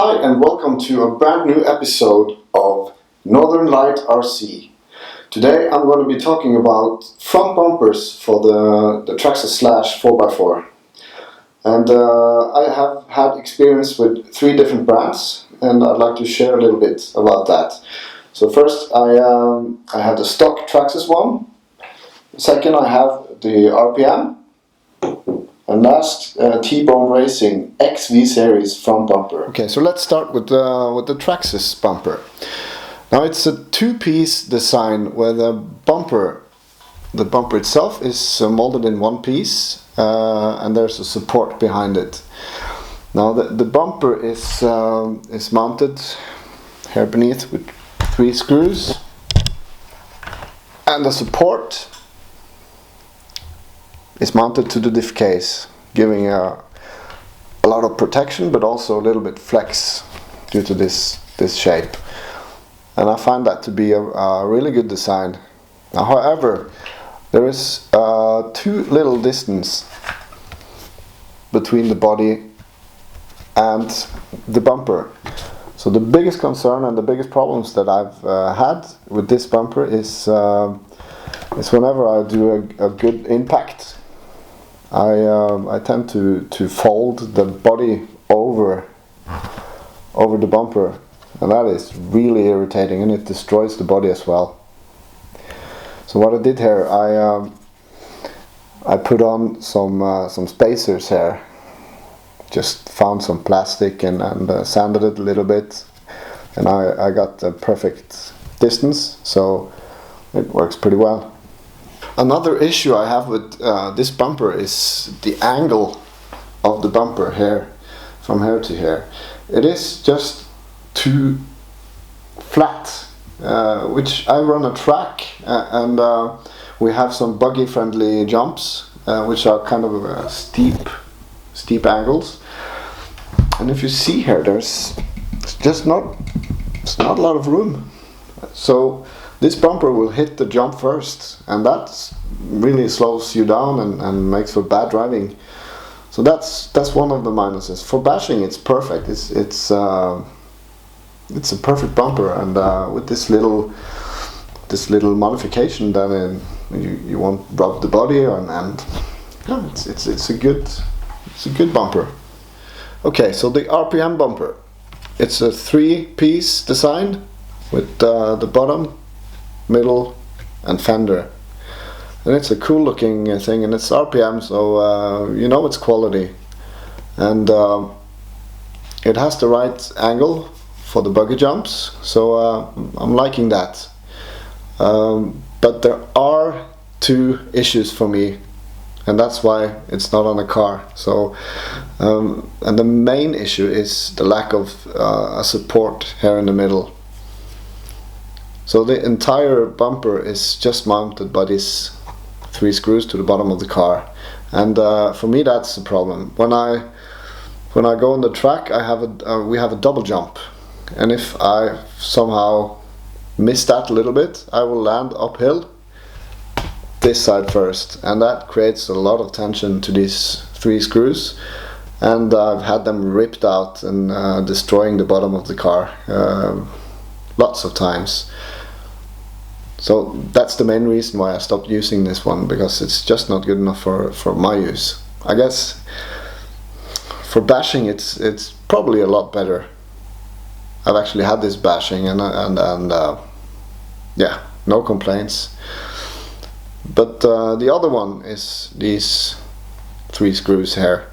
Hi and welcome to a brand new episode of Northern Light RC. Today I'm going to be talking about front bumpers for the Traxxas Slash 4x4. And I have had experience with 3 different brands and I'd like to share a little bit about that. So first I have the stock Traxxas one. Second I have the RPM. And last, Tbone Racing XV series front bumper. Okay, so let's start with the Traxxas bumper. Now it's a 2-piece design where the bumper itself is molded in 1 piece, and there's a support behind it. Now the bumper is mounted here beneath with 3 screws, and the support is mounted to the diff case, giving a lot of protection but also a little bit flex due to this shape. And I find that to be a really good design. Now, however, there is too little distance between the body and the bumper. So the biggest concern and the biggest problems that I've had with this bumper is whenever I do a good impact, I tend to fold the body over the bumper, and that is really irritating, and it destroys the body as well. So what I did here, I put on some spacers here. Just found some plastic and sanded it a little bit, and I got the perfect distance, so it works pretty well. Another issue I have with this bumper is the angle of the bumper here, from here to here. It is just too flat, which I run a track and we have some buggy friendly jumps, which are kind of steep angles. And if you see here, there's not a lot of room. So this bumper will hit the jump first, and that really slows you down and makes for bad driving. So that's one of the minuses. For bashing, it's perfect. It's a perfect bumper, and with this little modification, then you won't rub the body, and yeah, it's a good bumper. Okay, so the RPM bumper, it's a 3-piece design with the bottom, middle and fender, and it's a cool looking thing, and it's RPM, so you know it's quality, and it has the right angle for the buggy jumps, so I'm liking that, but there are 2 issues for me, and that's why it's not on a car. So and the main issue is the lack of a support here in the middle. So the entire bumper is just mounted by these 3 screws to the bottom of the car, and for me that's the problem. When I go on the track, we have a double jump, and if I somehow miss that a little bit, I will land uphill this side first, and that creates a lot of tension to these 3 screws, and I've had them ripped out and destroying the bottom of the car lots of times. So that's the main reason why I stopped using this one, because it's just not good enough for my use. I guess for bashing it's probably a lot better. I've actually had this bashing and yeah, no complaints. But the other one is these 3 screws here.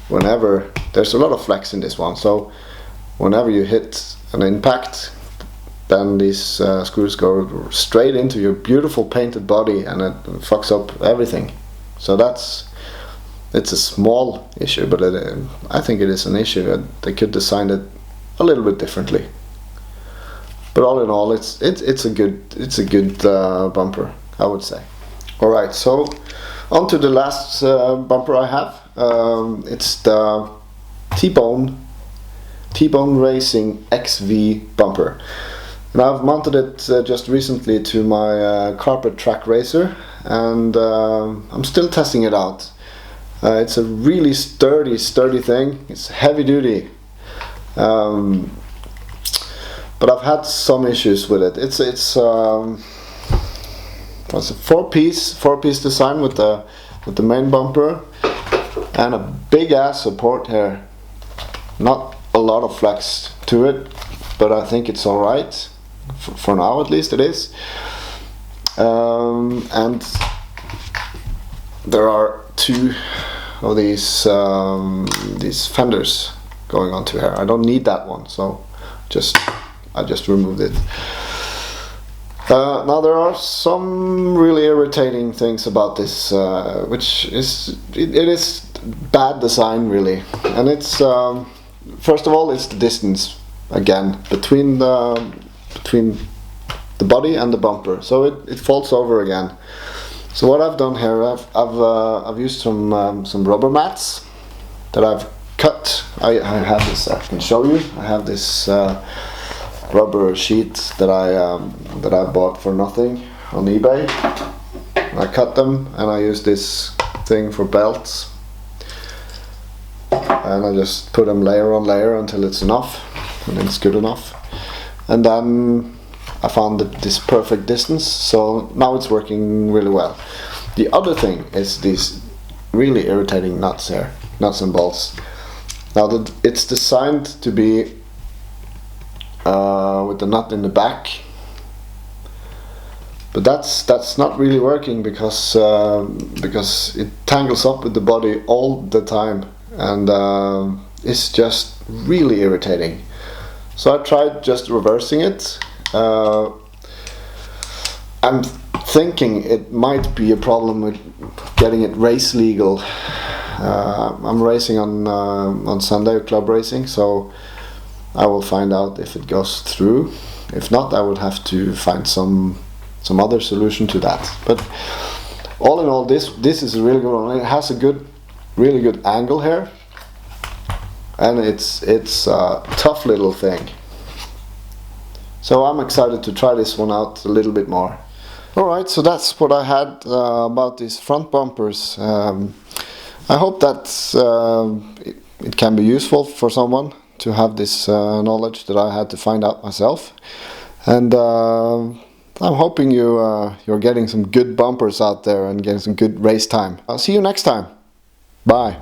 Whenever there's a lot of flex in this one, so whenever you hit an impact, then these screws go straight into your beautiful painted body, and it fucks up everything. So it's a small issue, but I think it is an issue. They could design it a little bit differently. But all in all, it's a good bumper, I would say. All right, so on to the last bumper I have. It's the Tbone Racing XV bumper. And I've mounted it just recently to my carpet track racer, and I'm still testing it out. It's a really sturdy thing. It's heavy duty, But I've had some issues with it. It's what's a four-piece design with the main bumper and a big ass support here. Not a lot of flex to it, but I think it's all right for now, at least it is. And there are two of these fenders going onto here. I don't need that one, so I just removed it. Now there are some really irritating things about this, which is it is bad design really, and it's first of all it's the distance again between the body and the bumper, so it falls over again. So what I've done here, I've used some rubber mats that I've cut. I have this. I can show you. I have this rubber sheet that I bought for nothing on eBay. I cut them and I use this thing for belts, and I just put them layer on layer until it's enough, and then it's good enough. And then I found this perfect distance, so now it's working really well. The other thing is these really irritating nuts here, nuts and bolts. Now it's designed to be with the nut in the back, but that's not really working because it tangles up with the body all the time, and it's just really irritating. So I tried just reversing it. I'm thinking it might be a problem with getting it race legal. I'm racing on Sunday, club racing, so I will find out if it goes through. If not, I would have to find some other solution to that. But all in all, this is a really good one. It has a really good angle here, and it's a tough little thing. So I'm excited to try this one out a little bit more. Alright, so that's what I had about these front bumpers. I hope that it can be useful for someone to have this knowledge that I had to find out myself. And I'm hoping you're getting some good bumpers out there and getting some good race time. I'll see you next time. Bye.